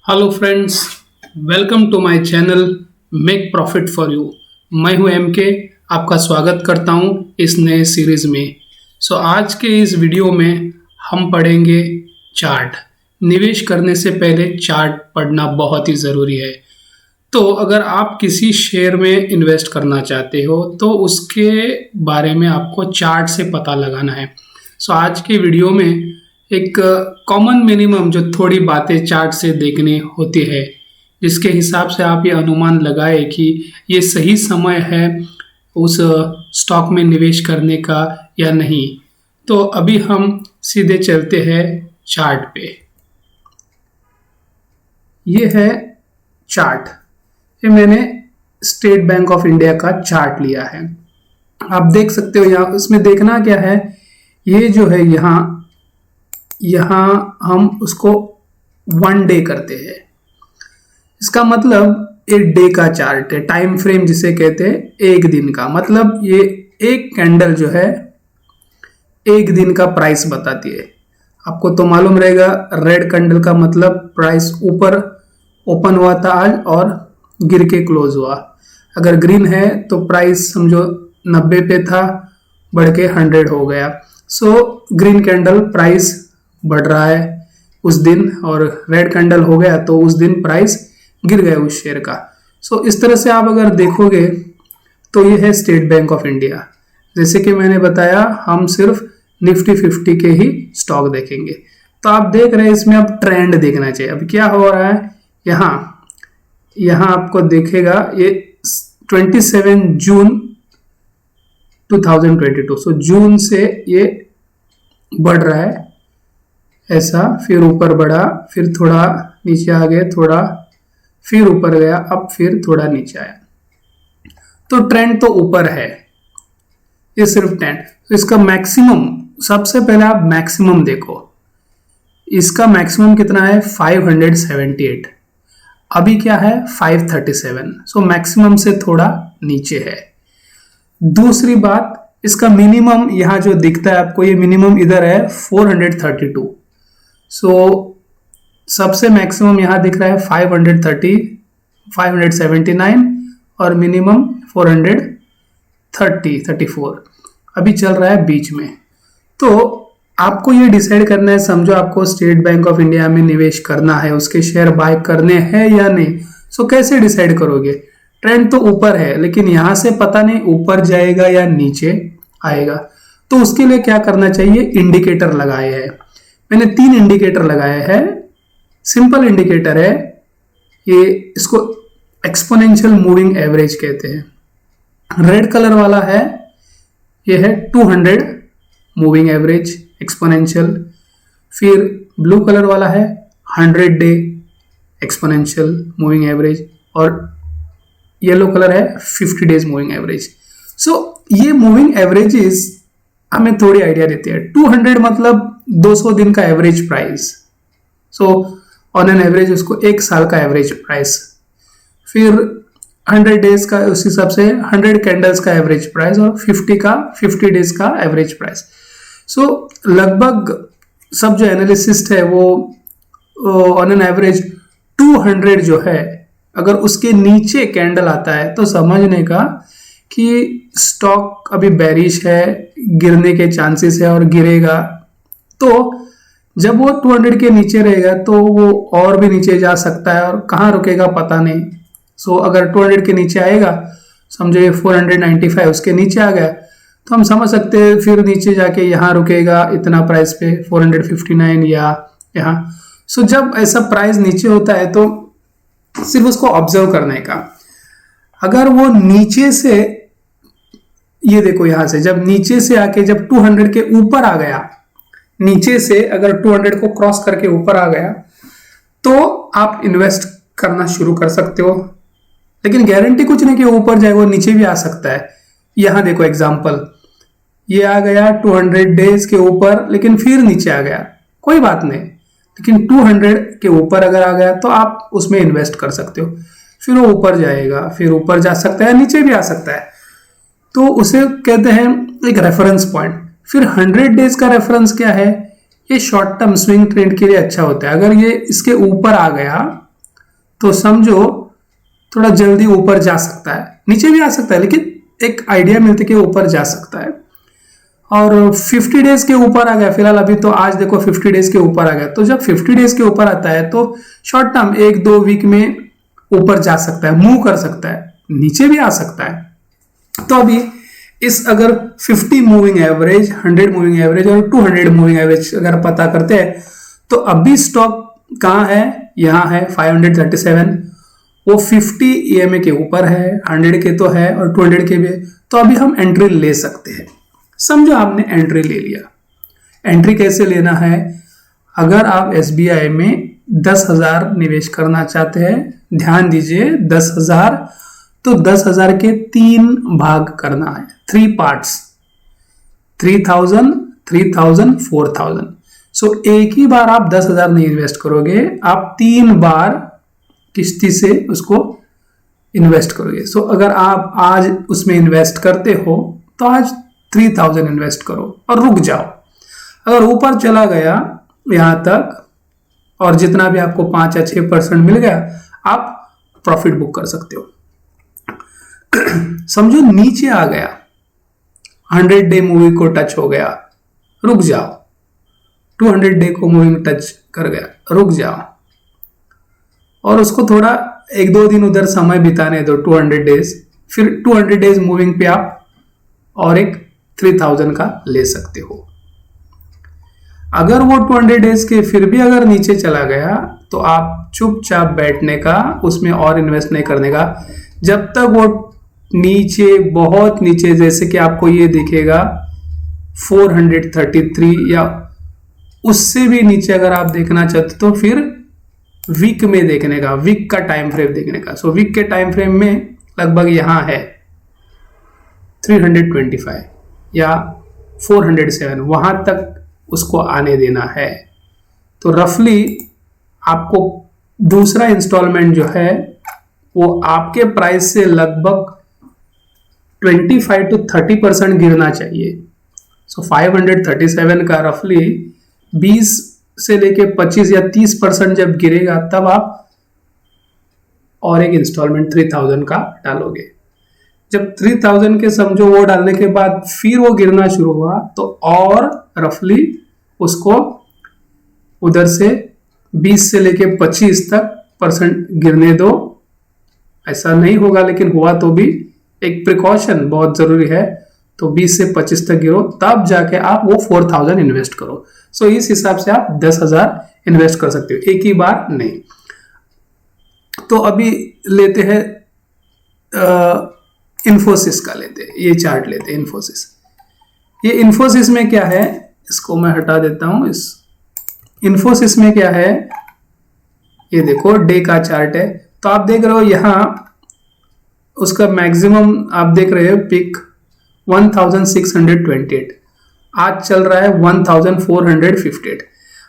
Hello friends, welcome to my channel make profit for you. मैं हूं MK, आपका स्वागत करता हूं इस नए सीरीज में। आज के इस वीडियो में हम पढ़ेंगे चार्ट। निवेश करने से पहले चार्ट पढ़ना बहुत ही ज़रूरी है। तो अगर आप किसी शेयर में इन्वेस्ट करना चाहते हो तो उसके बारे में आपको चार्ट से पता लगाना है। आज के वीडियो में एक कॉमन मिनिमम जो थोड़ी बातें चार्ट से देखनी होती है, जिसके हिसाब से आप ये अनुमान लगाए कि ये सही समय है उस स्टॉक में निवेश करने का या नहीं। तो अभी हम सीधे चलते हैं चार्ट पे। ये है चार्ट। ये मैंने स्टेट बैंक ऑफ इंडिया का चार्ट लिया है। आप देख सकते हो यहाँ, इसमें देखना क्या है, ये जो है यहाँ हम उसको 1 डे करते हैं। इसका मतलब एक डे का चार्ट है, टाइम फ्रेम जिसे कहते हैं एक दिन का। मतलब ये एक कैंडल जो है एक दिन का प्राइस बताती है। आपको तो मालूम रहेगा, रेड कैंडल का मतलब प्राइस ऊपर ओपन हुआ था आज और गिर के क्लोज हुआ। अगर ग्रीन है तो प्राइस समझो 90 पे था, बढ़ के 100 हो गया। ग्रीन कैंडल प्राइस बढ़ रहा है उस दिन, और रेड कैंडल हो गया तो उस दिन प्राइस गिर गया उस शेयर का। इस तरह से आप अगर देखोगे तो ये है स्टेट बैंक ऑफ इंडिया। जैसे कि मैंने बताया, हम सिर्फ निफ्टी 50 के ही स्टॉक देखेंगे। तो आप देख रहे हैं, इसमें अब ट्रेंड देखना चाहिए। अब क्या हो रहा है, यहाँ आपको देखेगा ये 27 जून 2022। जून से ये बढ़ रहा है ऐसा, फिर ऊपर बढ़ा, फिर थोड़ा नीचे आ गया, थोड़ा फिर ऊपर गया, अब फिर थोड़ा नीचे आया। तो ट्रेंड तो ऊपर है, ये सिर्फ ट्रेंड। तो इसका मैक्सिमम, सबसे पहले आप मैक्सिमम देखो। इसका मैक्सिमम कितना है, 578। अभी क्या है, 537। मैक्सिमम से थोड़ा नीचे है। दूसरी बात, इसका मिनिमम यहाँ जो दिखता है आपको, ये मिनिमम इधर है 432। सबसे मैक्सिमम यहाँ दिख रहा है 530, 579 और मिनिमम 434 अभी चल रहा है बीच में। तो आपको ये डिसाइड करना है, समझो आपको स्टेट बैंक ऑफ इंडिया में निवेश करना है, उसके शेयर बाय करने हैं या नहीं। कैसे डिसाइड करोगे? ट्रेंड तो ऊपर है, लेकिन यहां से पता नहीं ऊपर जाएगा या नीचे आएगा। तो उसके लिए क्या करना चाहिए, इंडिकेटर लगाए हैं। मैंने 3 इंडिकेटर लगाए हैं। सिंपल इंडिकेटर है ये, इसको एक्सपोनेंशियल मूविंग एवरेज कहते हैं। रेड कलर वाला है, ये है 200 मूविंग एवरेज एक्सपोनेंशियल। फिर ब्लू कलर वाला है 100 डे एक्सपोनेंशियल मूविंग एवरेज, और येलो कलर है 50 डेज मूविंग एवरेज। ये मूविंग एवरेजेस हमें थोड़ी आइडिया देती है। 200 मतलब 200 दिन का average price. On an average उसको एक साल का एवरेज प्राइस। फिर 100 डेज का, उस हिसाब से 100 कैंडल्स का एवरेज प्राइस, और 50 डेज का एवरेज प्राइस। लगभग सब जो एनालिसिस्ट है वो ऑन एन एवरेज 200 जो है, अगर उसके नीचे कैंडल आता है तो समझने का कि स्टॉक अभी बेरिश है, गिरने के चांसेस है और गिरेगा। तो जब वो 200 के नीचे रहेगा तो वो और भी नीचे जा सकता है, और कहाँ रुकेगा पता नहीं। अगर 200 के नीचे आएगा, समझो ये 495 उसके नीचे आ गया, तो हम समझ सकते हैं फिर नीचे जाके यहाँ रुकेगा इतना प्राइस पे, 459 या यहाँ। जब ऐसा प्राइस नीचे होता है तो सिर्फ उसको ऑब्जर्व करने का। अगर वो नीचे से, ये देखो यहां से जब नीचे से आके जब 200 के ऊपर आ गया, नीचे से अगर 200 को क्रॉस करके ऊपर आ गया, तो आप इन्वेस्ट करना शुरू कर सकते हो। लेकिन गारंटी कुछ नहीं कि ऊपर जाएगा, वो नीचे भी आ सकता है। यहां देखो एग्जांपल, ये आ गया 200 डेज के ऊपर, लेकिन फिर नीचे आ गया, कोई बात नहीं। लेकिन 200 के ऊपर अगर आ गया तो आप उसमें इन्वेस्ट कर सकते हो। फिर वो ऊपर जाएगा, फिर ऊपर जा सकता है, नीचे भी आ सकता है। तो उसे कहते हैं एक रेफरेंस पॉइंट। फिर 100 डेज का रेफरेंस क्या है, ये शॉर्ट टर्म स्विंग ट्रेंड के लिए अच्छा होता है। अगर ये इसके ऊपर आ गया तो समझो थोड़ा जल्दी ऊपर जा सकता है, नीचे भी आ सकता है, लेकिन एक आइडिया मिलती है कि ऊपर जा सकता है। और 50 डेज के ऊपर आ गया, फिलहाल अभी तो आज देखो 50 डेज के ऊपर आ गया, तो जब 50 डेज के ऊपर आता है तो शॉर्ट टर्म 1-2 वीक में ऊपर जा सकता है, मूव कर सकता है, नीचे भी आ सकता है। तो अभी इस अगर 50 मूविंग एवरेज, 100 मूविंग एवरेज और 200 मूविंग एवरेज अगर पता करते हैं तो अभी स्टॉक कहाँ है, यहाँ है 537, वो 50 EMA के ऊपर है, 100 के तो है और 200 के भी है, तो अभी हम एंट्री ले सकते हैं। समझो आपने एंट्री ले लिया। एंट्री कैसे लेना है, अगर आप SBI में 10,000 निवेश करना चाहते हैं, ध्यान दीजिए 10,000, तो 10,000 के 3 भाग करना है, 3 पार्ट्स, 3,000, 3,000, 4,000। सो एक ही बार आप 10,000 नहीं इन्वेस्ट करोगे, आप 3 बार किस्ती से उसको इन्वेस्ट करोगे। सो अगर आप आज उसमें इन्वेस्ट करते हो तो आज 3,000 इन्वेस्ट करो और रुक जाओ। अगर ऊपर चला गया यहां तक और जितना भी आपको 5 या 6% मिल गया, आप प्रॉफिट बुक कर सकते हो। समझो नीचे आ गया, 100 डे मूविंग को टच हो गया, रुक जाओ। 200 डे को मूविंग टच कर गया, रुक जाओ और उसको थोड़ा 1-2 दिन उधर समय बिताने दो, 200 डेज, फिर 200 डेज मूविंग पे आप और एक 3,000 का ले सकते हो। अगर वो 200 डेज के फिर भी अगर नीचे चला गया तो आप चुपचाप बैठने का, उसमें और इन्वेस्ट नहीं करने का जब तक वो नीचे, बहुत नीचे, जैसे कि आपको ये दिखेगा 433 या उससे भी नीचे अगर आप देखना चाहते तो फिर वीक में देखने का, वीक का टाइम फ्रेम देखने का। सो वीक के टाइम फ्रेम में लगभग यहां है 325 या 407, वहां तक उसको आने देना है। तो रफली आपको दूसरा इंस्टॉलमेंट जो है वो आपके प्राइस से लगभग 25 to 30% गिरना चाहिए। सो 537 का रफली 20 से लेके 25 या 30% जब गिरेगा तब आप और एक इंस्टॉलमेंट 3,000 का डालोगे। जब 3,000 के समझो वो डालने के बाद फिर वो गिरना शुरू हुआ तो और रफली उसको उधर से 20 से लेके 25 तक % गिरने दो। ऐसा नहीं होगा, लेकिन हुआ तो भी एक प्रिकॉशन बहुत जरूरी है। तो 20 से 25 तक गिरो, तब जाके आप वो 4,000 इन्वेस्ट करो। सो इस हिसाब से आप 10,000 इन्वेस्ट कर सकते हो, एक ही बार नहीं। तो अभी लेते हैं इन्फोसिस का, लेते हैं ये चार्ट, लेते हैं इन्फोसिस। ये इन्फोसिस में क्या है, इसको मैं हटा देता हूं। इस इन्फोसिस में क्या है, ये देखो डे का चार्ट है। तो आप देख रहे हो यहां उसका मैक्सिमम आप देख रहे हो पिक 1628, आज चल रहा है 1458।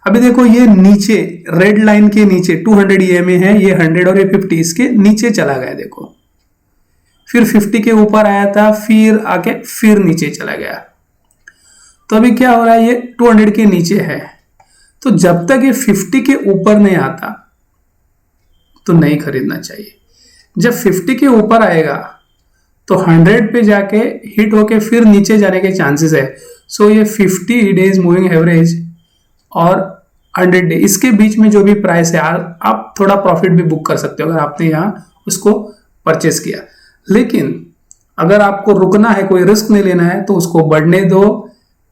अभी देखो ये नीचे रेड लाइन के नीचे 200 EMA है, ये 100 और ये 50 इसके नीचे चला गया। देखो फिर 50 के ऊपर आया था, फिर आके फिर नीचे चला गया। तो अभी क्या हो रहा है, ये 200 के नीचे है। तो जब तक ये 50 के ऊपर नहीं आता तो नहीं खरीदना चाहिए। जब 50 के ऊपर आएगा तो 100 पे जाके हिट होके फिर नीचे जाने के चांसेस है। सो ये 50 डेज मूविंग एवरेज और 100 डे, इसके बीच में जो भी प्राइस है आप थोड़ा प्रॉफिट भी बुक कर सकते हो अगर आपने यहाँ उसको परचेस किया। लेकिन अगर आपको रुकना है, कोई रिस्क नहीं लेना है, तो उसको बढ़ने दो।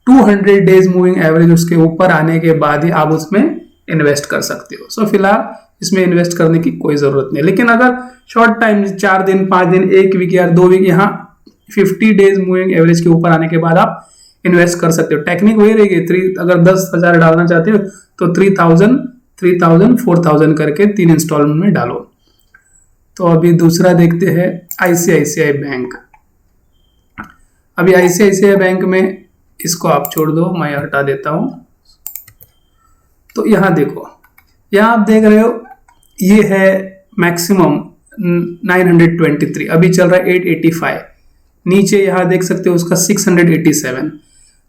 200 डेज मूविंग एवरेज उसके ऊपर आने के बाद ही आप उसमें इन्वेस्ट कर सकते हो। सो फिलहाल इसमें इन्वेस्ट करने की कोई जरूरत नहीं। लेकिन अगर शॉर्ट टाइम 4 दिन, 5 दिन, 1 वीक या 2 वीक यहाँ 50 डेज मूविंग एवरेज के ऊपर आने के बाद आप इन्वेस्ट कर सकते हो। टेक्निक वही रहेगी, अगर 10,000 डालना चाहते हो तो 3,000, 3,000, 4,000 करके 3 इंस्टॉलमेंट में डालो। तो अभी दूसरा देखते हैं ICICI बैंक। अभी ICICI बैंक में इसको आप छोड़ दो, मैं हटा देता हूं। तो यहां देखो, यहां आप देख रहे हो ये है मैक्सिमम 923, अभी चल रहा है 885। नीचे यहां देख सकते हो उसका 687,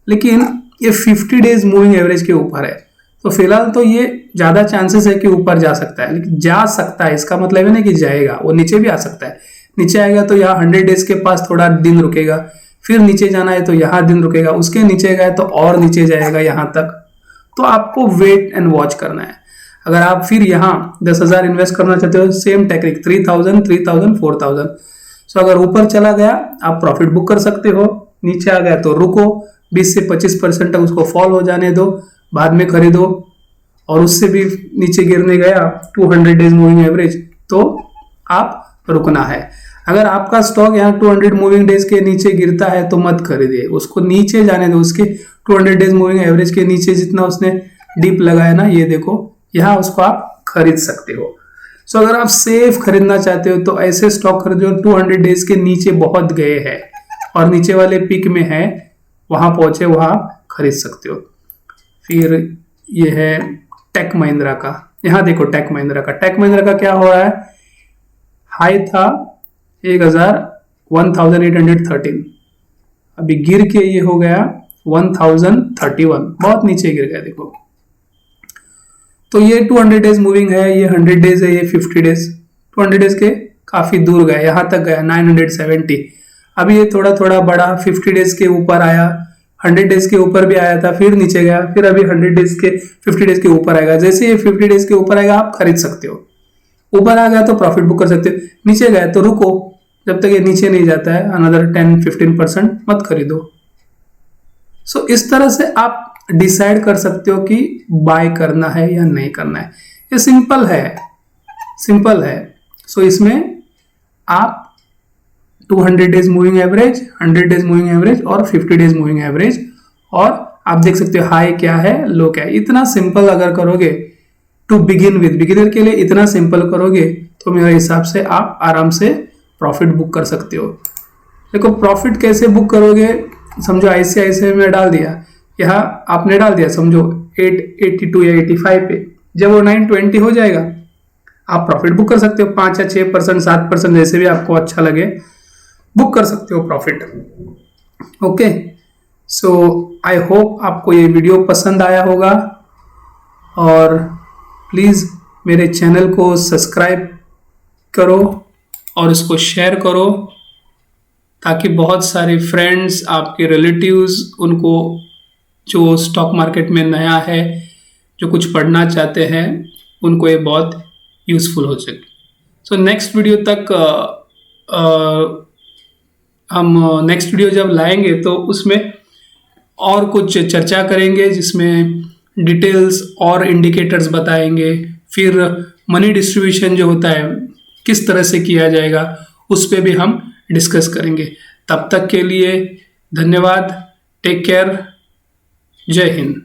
लेकिन ये 50 डेज मूविंग एवरेज के ऊपर है। तो फिलहाल तो ये ज्यादा चांसेस है कि ऊपर जा सकता है, लेकिन जा सकता है इसका मतलब है ना कि जाएगा, वो नीचे भी आ सकता है। नीचे आएगा तो यहाँ 100 डेज के पास थोड़ा दिन रुकेगा, फिर नीचे जाना है तो यहाँ दिन रुकेगा, उसके नीचे गए तो और नीचे जाएगा यहाँ तक। तो आपको वेट एंड वॉच करना है। अगर आप फिर यहाँ 10,000 इन्वेस्ट करना चाहते हो, सेम टेक्निक 3,000 3,000 4,000। सो अगर ऊपर चला गया आप प्रॉफिट बुक कर सकते हो, नीचे आ गया तो रुको, 20 से 25% तक उसको फॉल हो जाने दो, बाद में खरीदो। और उससे भी नीचे गिरने गया 200 डेज मूविंग एवरेज, तो आप रुकना है। अगर आपका स्टॉक यहाँ 200 मूविंग डेज के नीचे गिरता है तो मत खरीदिए, उसको नीचे जाने दो, उसके 200 डेज मूविंग एवरेज के नीचे जितना उसने डीप लगाया ना, ये देखो यहाँ, उसको आप खरीद सकते हो। सो अगर आप सेफ खरीदना चाहते हो तो ऐसे स्टॉक खरीदो 200 डेज के नीचे बहुत गए हैं और नीचे वाले पीक में है, वहां पहुंचे, वहां खरीद सकते हो। फिर ये है टेक महिंद्रा का। यहाँ देखो टेक महिंद्रा का क्या हो रहा है, हाई था 1813, अभी गिर के ये हो गया 1031, बहुत नीचे गिर गया देखो। तो ये 200 डेज मूविंग है, ये 100 डेज है, ये 50 डेज। 200 डेज के काफी दूर गया, यहां तक गया 970। अभी ये थोड़ा थोड़ा बढ़ा, 50 डेज के ऊपर आया, 100 डेज के ऊपर भी आया था, फिर नीचे गया, फिर अभी 100 डेज के 50 डेज के ऊपर आएगा। जैसे ये 50 डेज के ऊपर आएगा आप खरीद सकते हो, ऊपर आ गया तो प्रॉफिट बुक कर सकते हो, नीचे गया तो रुको, जब तक ये नीचे नहीं जाता है अनदर 10-15% मत खरीदो। सो इस तरह से आप डिसाइड कर सकते हो कि बाय करना है या नहीं करना है। ये सिंपल है, सिंपल है। सो इसमें आप 200 days moving average, 100 days moving average और 50 डेज मूविंग एवरेज, और आप देख सकते हो हाई क्या है, लो क्या है। इतना सिंपल अगर करोगे टू बिगिन विद, बिगिनर के लिए इतना सिंपल करोगे तो मेरे हिसाब से आप आराम से प्रॉफिट बुक कर सकते हो। देखो प्रॉफिट कैसे बुक करोगे, समझो ICICI में डाल दिया, यहाँ आपने डाल दिया समझो 882 या 85 पे, जब वो 920 हो जाएगा आप प्रॉफिट बुक कर सकते हो। 5 या 6%, 7%, जैसे भी आपको अच्छा लगे बुक कर सकते हो profit. Okay, so I hope आपको ये वीडियो पसंद आया होगा, और प्लीज़ मेरे चैनल को सब्सक्राइब करो और इसको शेयर करो, ताकि बहुत सारे फ्रेंड्स, आपके रिलेटिव्स, उनको जो स्टॉक मार्केट में नया है, जो कुछ पढ़ना चाहते हैं, उनको ये बहुत यूज़फुल हो सके। सो नेक्स्ट वीडियो तक हम नेक्स्ट वीडियो जब लाएंगे तो उसमें और कुछ चर्चा करेंगे, जिसमें डिटेल्स और इंडिकेटर्स बताएंगे। फिर मनी डिस्ट्रीब्यूशन जो होता है किस तरह से किया जाएगा, उस पर भी हम डिस्कस करेंगे। तब तक के लिए धन्यवाद, टेक केयर, जय हिंद।